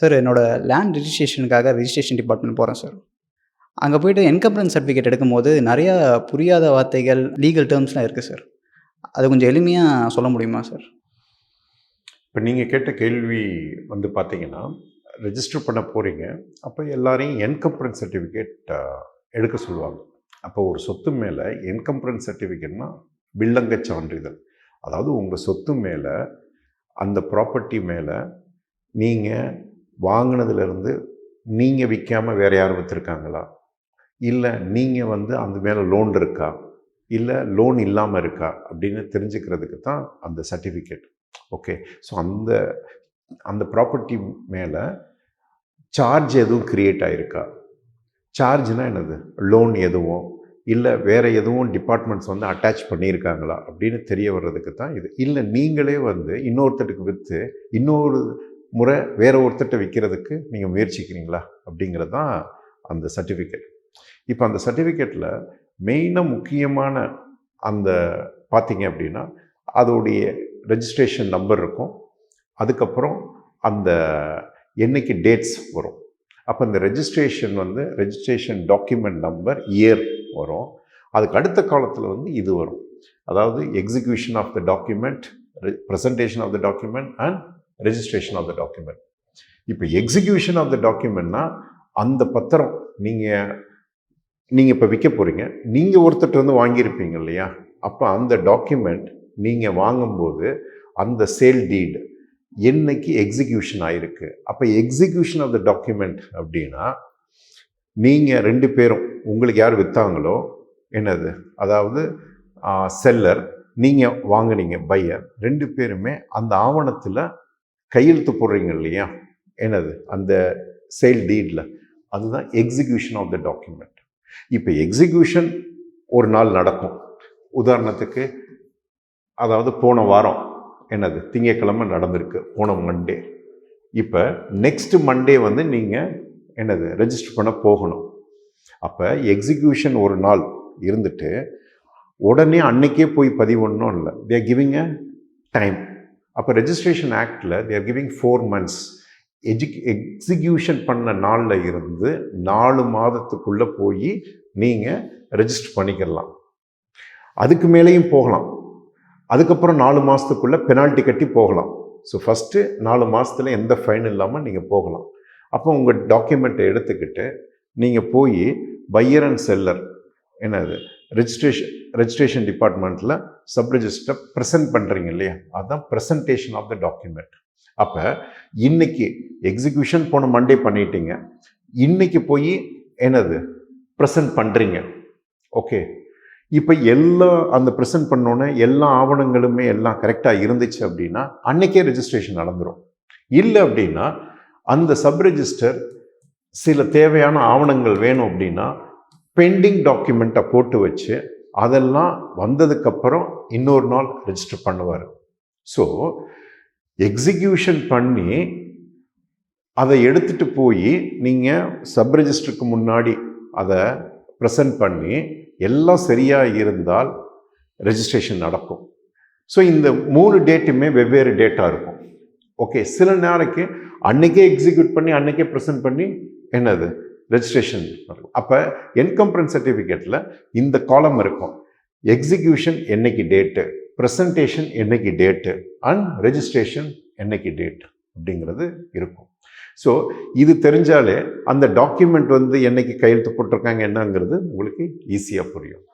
Sir என்னோட land ரிஜிஸ்ட்ரேஷனுக்காக registration department போகிறேன் sir. அங்கே போயிட்டு என்கம்பரன்ஸ் சர்டிஃபிகேட் எடுக்கும்போது நிறையா புரியாத வார்த்தைகள், லீகல் டெர்ம்ஸ்லாம் இருக்குது சார். அது கொஞ்சம் எளிமையா சொல்ல முடியுமா சார்? இப்போ நீங்கள் கேட்ட கேள்வி வந்து பார்த்தீங்கன்னா, ரெஜிஸ்டர் பண்ண போகிறீங்க. அப்போ எல்லாரையும் என்கம்பரன்ஸ் சர்டிஃபிகேட் எடுக்க சொல்லுவாங்க. அப்போ ஒரு சொத்து மேலே என்கம்பரன்ஸ் சர்டிஃபிகேட்னா வில்லங்கச் சான்றிதழ். அதாவது உங்கள் சொத்து மேலே, அந்த ப்ராப்பர்ட்டி மேலே நீங்கள் வாங்கினதுலேருந்து நீங்கள் விற்காமல் வேறு யாரும் விற்றுருக்காங்களா, இல்லை நீங்கள் வந்து அந்த மேலே லோன் இருக்கா, இல்லை லோன் இல்லாமல் இருக்கா அப்படின்னு தெரிஞ்சுக்கிறதுக்கு தான் அந்த சர்டிஃபிகேட். ஓகே, ஸோ அந்த அந்த ப்ராப்பர்ட்டி மேலே சார்ஜ் எதுவும் க்ரியேட் ஆகிருக்கா, சார்ஜ்னால் என்னது, லோன் எதுவும் இல்லை வேறு எதுவும் டிபார்ட்மெண்ட்ஸ் வந்து அட்டாச் பண்ணியிருக்காங்களா அப்படின்னு தெரிய வர்றதுக்கு தான் இது. இல்லை நீங்களே வந்து இன்னொருத்தருக்கு விற்று இன்னொரு முறை வேறு ஒருத்தர்கிட்ட விற்கிறதுக்கு நீங்கள் முயற்சிக்கிறீங்களா அப்படிங்கிறது தான் அந்த சர்டிஃபிகேட். இப்போ அந்த சர்டிஃபிகேட்டில் மெயினாக முக்கியமான அந்த பார்த்தீங்க அப்படின்னா அதோடைய ரெஜிஸ்ட்ரேஷன் நம்பர் இருக்கும். அதுக்கப்புறம் அந்த என்னைக்கு டேட்ஸ் வரும். அப்போ இந்த ரெஜிஸ்ட்ரேஷன் வந்து ரெஜிஸ்ட்ரேஷன் டாக்குமெண்ட் நம்பர், இயர் வரும். அதுக்கு அடுத்த காலத்தில் வந்து இது வரும், அதாவது execution of the document, presentation of the document and registration of the document. இப்போ எக்ஸிக்யூஷன் ஆஃப் த டாக்குமெண்ட்னா அந்த பத்திரம் நீங்கள் இப்போ விற்க போகிறீங்க, நீங்கள் ஒருத்தர் வந்து வாங்கியிருப்பீங்க இல்லையா, அப்போ அந்த டாக்குமெண்ட் நீங்கள் வாங்கும்போது அந்த சேல் டீட் என்னைக்கு எக்ஸிக்யூஷன் ஆகிருக்கு. அப்போ எக்ஸிக்யூஷன் ஆஃப் த டாக்குமெண்ட் அப்படின்னா நீங்கள் ரெண்டு பேரும், உங்களுக்கு யார் விற்றாங்களோ என்னது, அதாவது செல்லர், நீங்கள் வாங்கினீங்க பையர், ரெண்டு பேருமே அந்த ஆவணத்தில் கையெழுத்து போடுறீங்க இல்லையா, என்னது அந்த சேல் டீடில், அதுதான் எக்ஸிக்யூஷன் ஆஃப் த டாக்குமெண்ட். இப்போ எக்ஸிக்யூஷன் ஒரு நாள் நடக்கும். உதாரணத்துக்கு அதாவது போன வாரம் என்னது திங்கட்கிழமை நடந்திருக்கு, போன மண்டே. இப்போ நெக்ஸ்ட் மண்டே வந்து நீங்கள் என்னது ரெஜிஸ்டர் பண்ண போகணும். அப்போ எக்ஸிக்யூஷன் ஒரு நாள் இருந்துட்டு உடனே அன்னைக்கே போய் பதிவு பண்ணணும் இல்லை, they are giving a time. அப்போ ரெஜிஸ்ட்ரேஷன் ஆக்டில் they are giving 4 months. Execution பண்ண நாளில் இருந்து 4 மாதத்துக்குள்ளே போய் நீங்கள் ரெஜிஸ்டர் பண்ணிக்கலாம். அதுக்கு மேலேயும் போகலாம். அதுக்கப்புறம் 4 மாதத்துக்குள்ளே பெனால்ட்டி கட்டி போகலாம். ஸோ ஃபஸ்ட்டு 4 மாதத்தில் எந்த ஃபைன் இல்லாமல் நீங்கள் போகலாம். அப்போ உங்கள் டாக்குமெண்ட்டை எடுத்துக்கிட்டு நீங்கள் போய் பையர் அண்ட் செல்லர் என்னது ரெஜிஸ்ட்ரேஷன் டிபார்ட்மெண்ட்டில் சப் ரெஜிஸ்டரை ப்ரெசென்ட் பண்ணுறீங்க இல்லையா, அதுதான் ப்ரெசன்டேஷன் ஆஃப் த டாக்குமெண்ட். அப்போ இன்னைக்கு எக்ஸிக்யூஷன் போன மண்டே பண்ணிட்டீங்க, இன்னைக்கு போய் என்னது ப்ரெசென்ட் பண்ணுறீங்க. ஓகே, இப்போ எல்லாம் அந்த ப்ரெசென்ட் பண்ணோன்னே எல்லா ஆவணங்களுமே எல்லாம் கரெக்டாக இருந்துச்சு அப்படின்னா அன்னைக்கே ரெஜிஸ்ட்ரேஷன் நடந்துடும். இல்லை அப்படின்னா அந்த சப் ரெஜிஸ்டர் சில தேவையான ஆவணங்கள் வேணும் அப்படின்னா பெண்டிங் டாக்குமெண்ட்டை போட்டு வச்சு அதெல்லாம் வந்ததுக்கப்புறம் இன்னொரு நாள் ரெஜிஸ்டர் பண்ணுவார். ஸோ எக்ஸிக்யூஷன் பண்ணி அதை எடுத்துகிட்டு போய் நீங்கள் சப் ரெஜிஸ்டருக்கு முன்னாடி அதை ப்ரெசென்ட் பண்ணி எல்லாம் சரியாக இருந்தால் ரெஜிஸ்ட்ரேஷன் நடக்கும். ஸோ இந்த 3 டேட்டுமே வெவ்வேறு டேட்டாக இருக்கும். ஓகே, சில நாளைக்கு அன்றைக்கே எக்ஸிக்யூட் பண்ணி அன்றைக்கே ப்ரெசென்ட் பண்ணி என்னது ரெஜிஸ்ட்ரேஷன் இருக்கும். அப்போ என்கம்பரன்ஸ் சர்டிஃபிகேட்டில் இந்த காலம் இருக்கும், எக்ஸிக்யூஷன் என்னைக்கு டேட்டு, ப்ரெசன்டேஷன் என்னைக்கு டேட்டு அண்ட் ரெஜிஸ்ட்ரேஷன் என்னைக்கு டேட் அப்படிங்கிறது இருக்கும். ஸோ இது தெரிஞ்சாலே அந்த டாக்குமெண்ட் வந்து என்னைக்கு கையெழுத்து போட்டிருக்காங்க என்னங்கிறது உங்களுக்கு ஈஸியாக புரியும்.